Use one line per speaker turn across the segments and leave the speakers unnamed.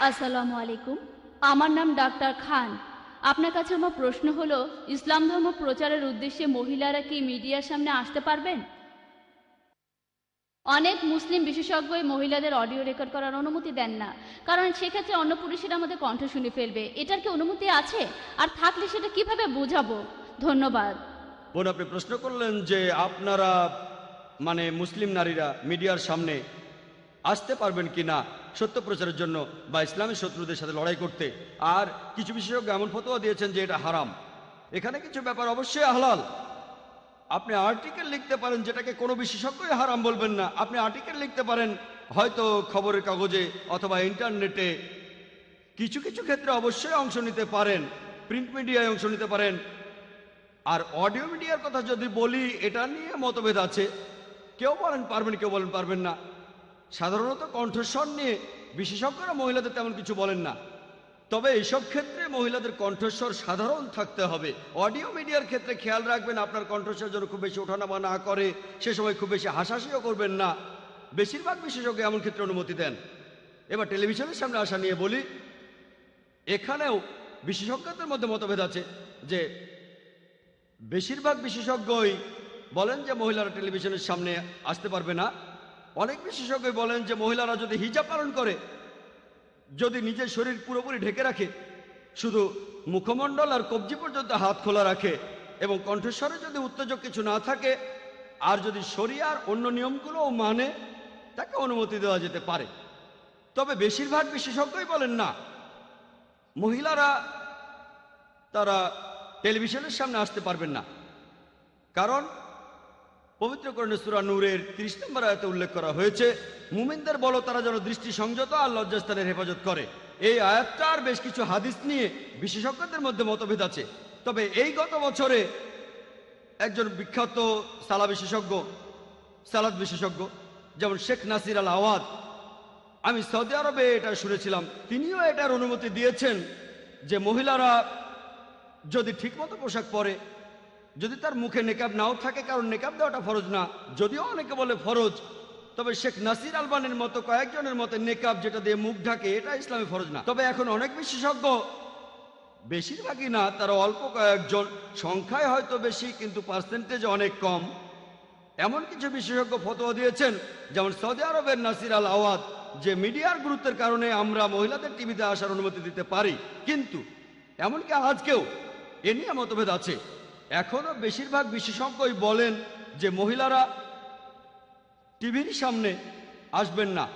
আসসালামু আলাইকুম। আমার নাম ডাক্তার খান। আপনার কাছে আমার প্রশ্ন হলো, ইসলাম ধর্ম প্রচারের উদ্দেশ্যে মহিলারা কি মিডিয়ার সামনে আসতে পারবেন? অনেক মুসলিম বিশেষজ্ঞই মহিলাদের অডিও রেকর্ড করার অনুমতি দেন না, কারণ সেক্ষেত্রে অন্য পুরুষেরা আমাদের কণ্ঠ শুনে ফেলবে। এটার কি অনুমতি আছে? আর থাকলে সেটা কিভাবে বোঝাবো? ধন্যবাদ।
বোন, আপনি প্রশ্ন করলেন যে আপনারা মুসলিম নারীরা মিডিয়ার সামনে আসতে পারবেন কি না সত্য প্রচারের জন্য বা ইসলামী শত্রুদের সাথে লড়াই করতে। আর কিছু বিশেষজ্ঞ এমন ফতোয়া দিয়েছেন যে এটা হারাম। এখানে কিছু ব্যাপার অবশ্যই হালাল। আপনি আর্টিকেল লিখতে পারেন, যেটাকে কোনো বিশেষজ্ঞই হারাম বলবেন না। আপনি আর্টিকেল লিখতে পারেন হয়তো খবরের কাগজে অথবা ইন্টারনেটে। কিছু কিছু ক্ষেত্রে অবশ্যই অংশ নিতে পারেন, প্রিন্ট মিডিয়ায় অংশ নিতে পারেন। আর অডিও মিডিয়ার কথা যদি বলি, এটা নিয়ে মতভেদ আছে। কেউ বলেন পারবেন, কেউ বলেন পারবেন না। সাধারণত কণ্ঠস্বর নিয়ে বিশেষজ্ঞরা মহিলাদের তেমন কিছু বলেন না, তবে এইসব ক্ষেত্রে মহিলাদের কণ্ঠস্বর সাধারণ থাকতে হবে। অডিও মিডিয়ার ক্ষেত্রে খেয়াল রাখবেন আপনার কণ্ঠস্বর যেন খুব বেশি ওঠানামা না করে, সে সময় খুব বেশি হাসাহাসিও করবেন না। বেশিরভাগ বিশেষজ্ঞ এমন ক্ষেত্রে অনুমতি দেন। এবার টেলিভিশনের সামনে আসা নিয়ে বলি, এখানেও বিশেষজ্ঞদের মধ্যে মতভেদ আছে। যে বেশিরভাগ বিশেষজ্ঞই বলেন যে মহিলারা টেলিভিশনের সামনে আসতে পারবে না। অনেক বিশেষজ্ঞই বলেন যে মহিলারা যদি হিজাব পালন করে, যদি নিজের শরীর পুরোপুরি ঢেকে রাখে, শুধু মুখমণ্ডল আর কবজি পর্যন্ত হাত খোলা রাখে, এবং কণ্ঠস্বরে যদি উত্তেজক কিছু না থাকে, আর যদি শরিয়ার অন্য নিয়মগুলোও মানে, তাকে অনুমতি দেওয়া যেতে পারে। তবে বেশিরভাগ বিশেষজ্ঞই বলেন না, মহিলারা তারা টেলিভিশনের সামনে আসতে পারবেন না। কারণ পবিত্র কোরআনে সূরা নূরের 30 নম্বর আয়াতে উল্লেখ করা হয়েছে, মুমিনদের বলো তারা যেন দৃষ্টি সংযত আর লজ্জাস্থানের হেফাজত করে। এই আয়াতটার বেশ কিছু হাদিস নিয়ে বিশেষজ্ঞদের মধ্যে মতভেদ আছে। তবে এই গত বছরে একজন বিখ্যাত সালাদ বিশেষজ্ঞ যেমন শেখ নাসির আল আওয়াদ, আমি সৌদি আরবে এটা শুনেছিলাম, তিনিও এটার অনুমতি দিয়েছেন যে মহিলারা যদি ঠিকমতো পোশাক পরে, যদি তার মুখে নেকাব নাও থাকে, কারণ নেকাব দেওয়াটা ফরজ না, যদিও অনেকে বলে ফরজ, তবে শেখ নাসির আলবানির মতো কয়েকজনের মতে নেকাব যেটা দিয়ে মুখ ঢাকে, এটা ইসলামে ফরজ না। তবে এখন অনেক বিশেষজ্ঞ, বেশিরভাগই না, তারা অল্প কয়েকজন, সংখ্যায় হয়তো বেশি কিন্তু পার্সেন্টেজ অনেক কম, এমন কিছু বিশেষজ্ঞ ফতোয়া দিয়েছেন, যেমন সৌদি আরবের নাসির আল আওয়াদ, যে মিডিয়ার গুরুত্বের কারণে আমরা মহিলাদের টিভিতে আসার অনুমতি দিতে পারি। কিন্তু এমনকি আজকেও এ নিয়ে মতভেদ আছে। এখনো বেশিরভাগ বিশেষজ্ঞই বলেন যে মহিলারা টিভির সামনে আসবেন না,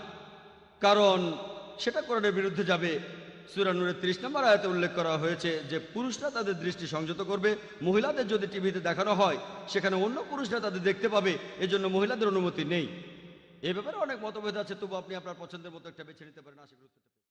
কারণ সেটা কোরআনের বিরুদ্ধে যাবে। সূরা নূরের 30 নম্বর আয়াতে উল্লেখ করা হয়েছে যে পুরুষরা তাদের দৃষ্টি সংযত করবে। মহিলাদের যদি টিভিতে দেখানো হয়, সেখানে অন্য পুরুষরা তাদের দেখতে পাবে, এজন্য মহিলাদের অনুমতি নেই। এ ব্যাপারে অনেক মতভেদ আছে, তবু আপনি আপনার পছন্দের মতো একটা বেছে নিতে পারেন। আশা করি